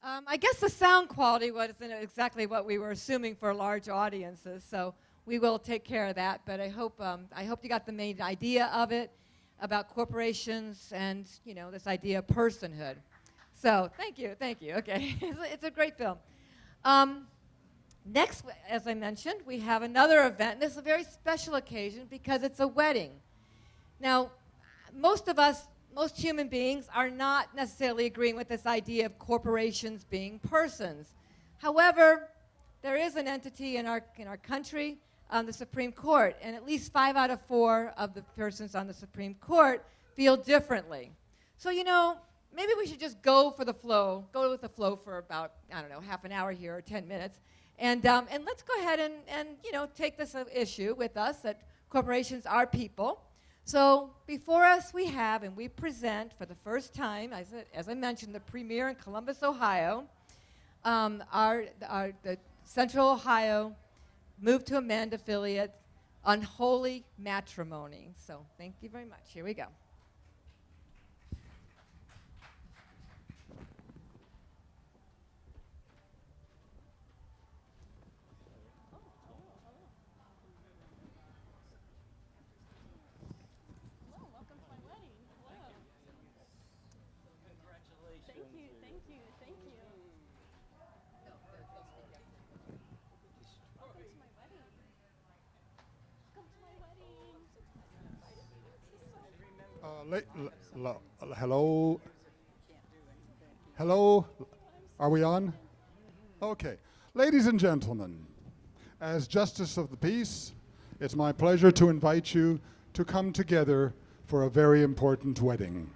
I guess the sound quality wasn't exactly what we were assuming for large audiences, so we will take care of that. But I hope you got the main idea of it about corporations and this idea of personhood. So thank you. Okay, it's a great film. Next, as I mentioned, we have another event. This is a very special occasion because it's a wedding. Now, most human beings are not necessarily agreeing with this idea of corporations being persons. However, there is an entity in our country, the Supreme Court, and at least 5 out of 4 of the persons on the Supreme Court feel differently. So, maybe we should just go with the flow for about, half an hour here or 10 minutes. And let's go ahead and take this issue with us that corporations are people. So before us we have, and we present for the first time, as I mentioned, the premiere in Columbus, Ohio, the Central Ohio Move to Amend affiliate, Unholy Matrimony. So thank you very much. Here we go. Hello? Hello? Are we on? Okay. Ladies and gentlemen, as Justice of the Peace, it's my pleasure to invite you to come together for a very important wedding.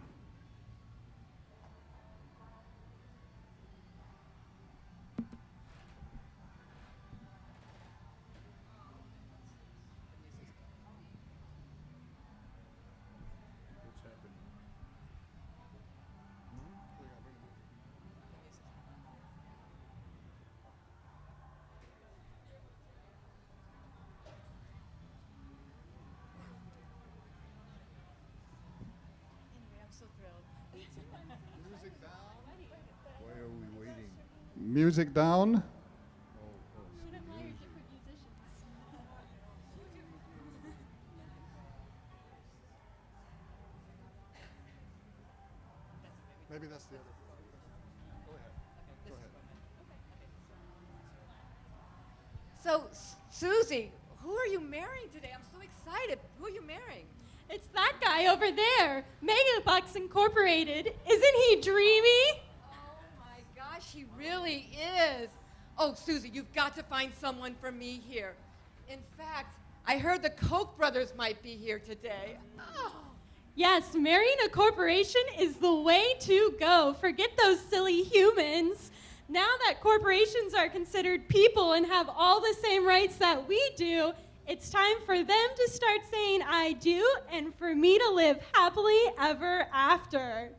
Music down. Maybe that's the other. Go ahead. So, Susie, who are you marrying today? I'm so excited. Who are you marrying? It's that guy over there, Megabucks Incorporated. Isn't he dreamy? Gosh, he really is. Oh, Susie, you've got to find someone for me here. In fact, I heard the Koch brothers might be here today. Oh. Yes, marrying a corporation is the way to go. Forget those silly humans. Now that corporations are considered people and have all the same rights that we do, it's time for them to start saying I do and for me to live happily ever after.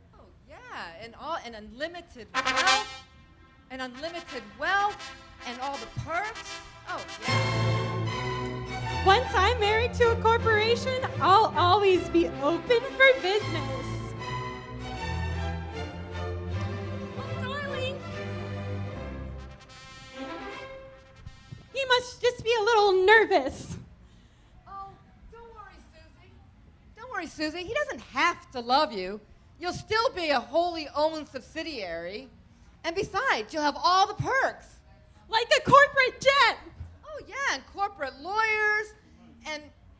Yeah, and unlimited wealth, and all the perks. Oh, yeah. Once I'm married to a corporation, I'll always be open for business. Oh, darling. He must just be a little nervous. Oh, don't worry, Susie. He doesn't have to love you. You'll still be a wholly owned subsidiary. And besides, you'll have all the perks. Like a corporate jet. Oh, yeah, and corporate lawyers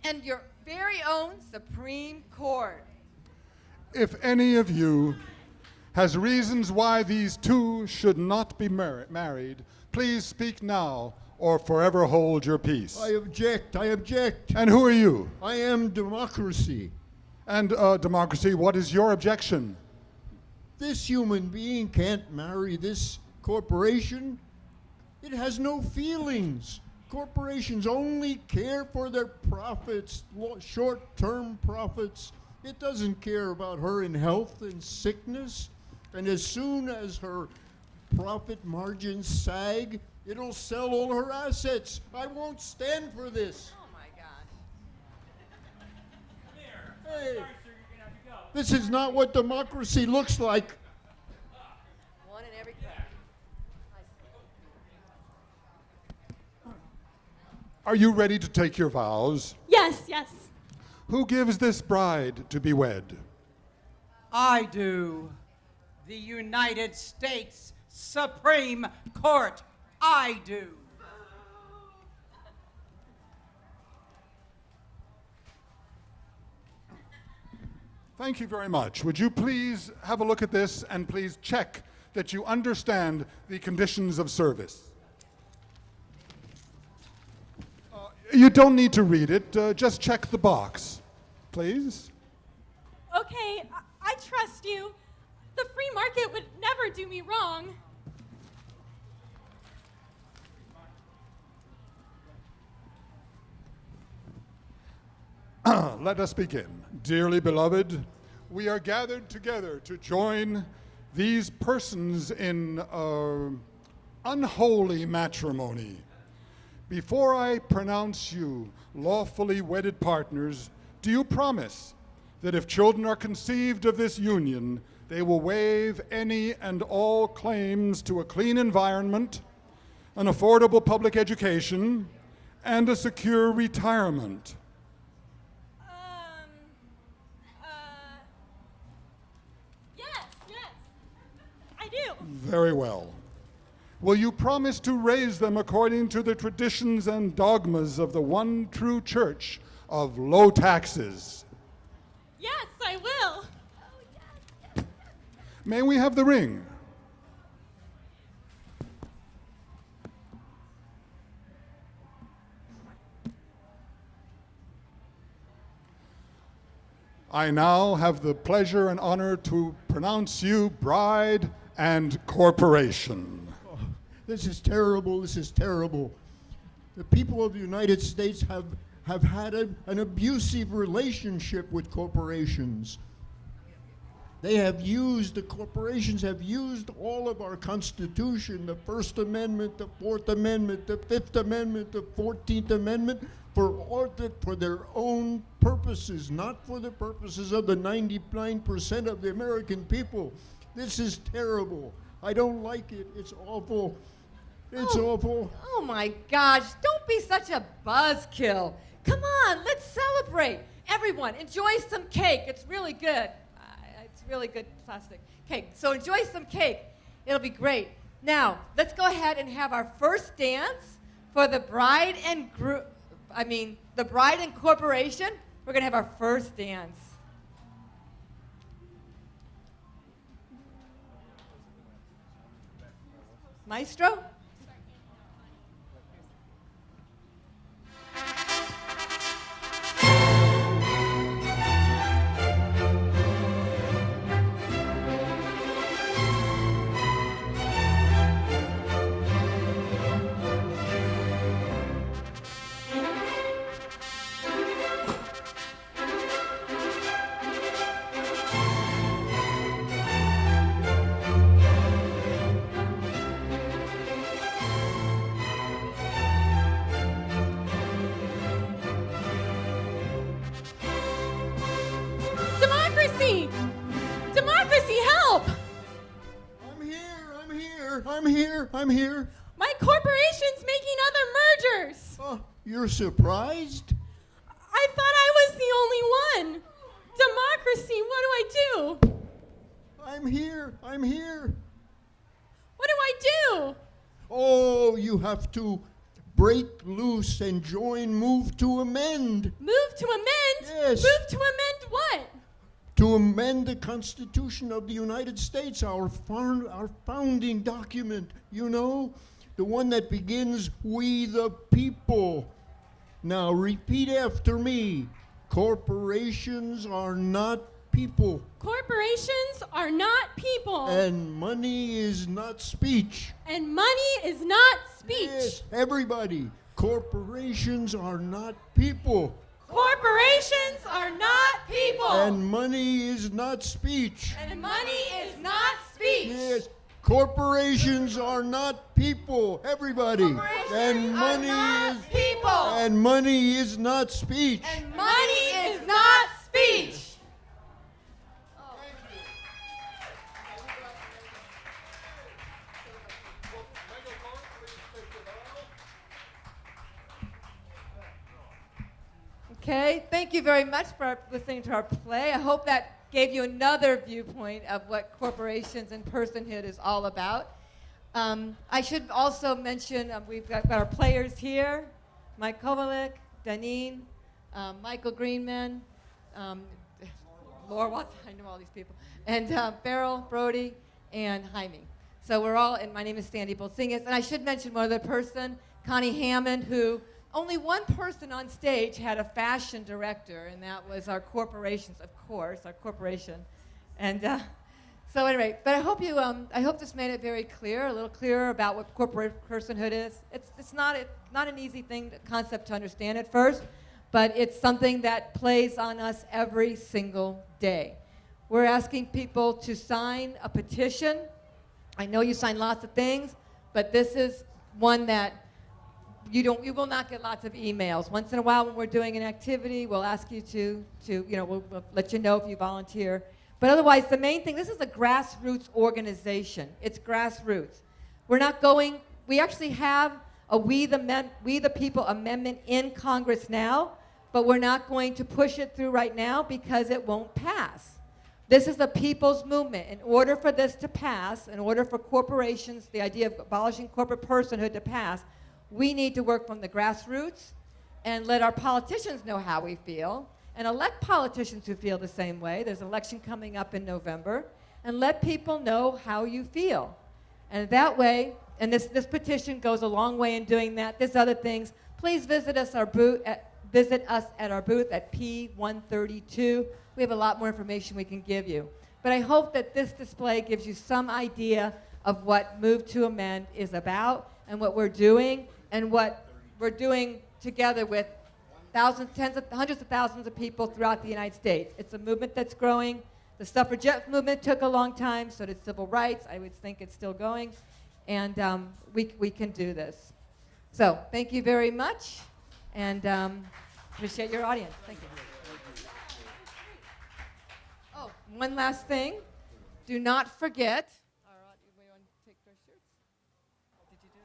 and your very own Supreme Court. If any of you has reasons why these two should not be married, please speak now or forever hold your peace. I object. And who are you? I am democracy. And democracy, what is your objection? This human being can't marry this corporation. It has no feelings. Corporations only care for their profits, short-term profits. It doesn't care about her in health and sickness. And as soon as her profit margins sag, it'll sell all her assets. I won't stand for this. Oh, my gosh. Hey, this is not what democracy looks like. One in every class. Are you ready to take your vows? Yes, yes. Who gives this bride to be wed? I do. The United States Supreme Court. I do. Thank you very much. Would you please have a look at this and please check that you understand the conditions of service? You don't need to read it. Just check the box, please. Okay, I trust you. The free market would never do me wrong. Let us begin. Dearly beloved, we are gathered together to join these persons in unholy matrimony. Before I pronounce you lawfully wedded partners, do you promise that if children are conceived of this union, they will waive any and all claims to a clean environment, an affordable public education, and a secure retirement? Yes, I do. Very well. Will you promise to raise them according to the traditions and dogmas of the one true church of low taxes? Yes, I will. May we have the ring? I now have the pleasure and honor to pronounce you bride and corporation. This is terrible. This is terrible. The people of the United States have had an abusive relationship with corporations. The corporations have used all of our Constitution, the First Amendment, the Fourth Amendment, the Fifth Amendment, the 14th Amendment, for their own purposes, not for the purposes of the 99% of the American people. This is terrible. I don't like it. It's awful. It's awful. Oh my gosh, don't be such a buzzkill. Come on, let's celebrate. Everyone, enjoy some cake. It's really good. It's really good plastic cake. So enjoy some cake. It'll be great. Now, let's go ahead and have our first dance for the bride and the bride and corporation. We're going to have our first dance. Maestro? Democracy! Democracy, help! I'm here. My corporation's making other mergers. Oh, you're surprised? I thought I was the only one. Democracy, what do I do? I'm here. What do I do? Oh, you have to break loose and join Move to Amend. Move to amend? Yes. Move to amend what? To amend the Constitution of the United States, our founding document, you know, the one that begins, "We the people." Now repeat after me. Corporations are not people. Corporations are not people. And money is not speech. And money is not speech. Yes, everybody. Corporations are not people. Corporations are not people. And money is not speech. And money is not speech. Yes. Corporations are not people, everybody. And money is people. And money is not speech. And money is not speech. Okay, thank you very much for listening to our play. I hope that gave you another viewpoint of what corporations and personhood is all about. I should also mention we've got our players here, Mike Kovalik, Danine, Michael Greenman, Laura Watson, I know all these people, and Beryl, Brody, and Jaime. So we're all, and my name is Sandy Bolsingas, and I should mention one other person, Connie Hammond, who only one person on stage had a fashion director, and that was our corporations, of course, our corporation. And so anyway, but I hope this made it very clear, a little clearer about what corporate personhood is. It's not an easy concept to understand at first, but it's something that plays on us every single day. We're asking people to sign a petition. I know you sign lots of things, but this is one that you will not get lots of emails. Once in a while when we're doing an activity, we'll ask you we'll let you know if you volunteer. But otherwise, the main thing, this is a grassroots organization. It's grassroots. We actually have a We the People amendment in Congress now, but we're not going to push it through right now because it won't pass. This is a people's movement. In order for this to pass, in order for corporations, the idea of abolishing corporate personhood to pass, we need to work from the grassroots and let our politicians know how we feel and elect politicians who feel the same way. There's an election coming up in November. And let people know how you feel. And that way, and this petition goes a long way in doing that. There's other things. Please visit us at our booth at P132. We have a lot more information we can give you. But I hope that this display gives you some idea of what Move to Amend is about and what we're doing and what we're doing together with hundreds of thousands of people throughout the United States. It's a movement that's growing. The suffragette movement took a long time, so did civil rights. I would think it's still going. And we can do this. So thank you very much, and appreciate your audience. Thank you. Oh, one last thing. Do not forget. We want to take their shirts? Did you do it?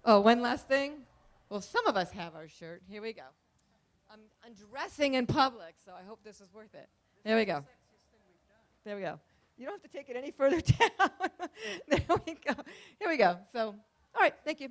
Oh, one last thing. Well, some of us have our shirt. Here we go. I'm undressing in public, so I hope this is worth it. There we go. There we go. You don't have to take it any further down. There we go. Here we go. So, all right, thank you.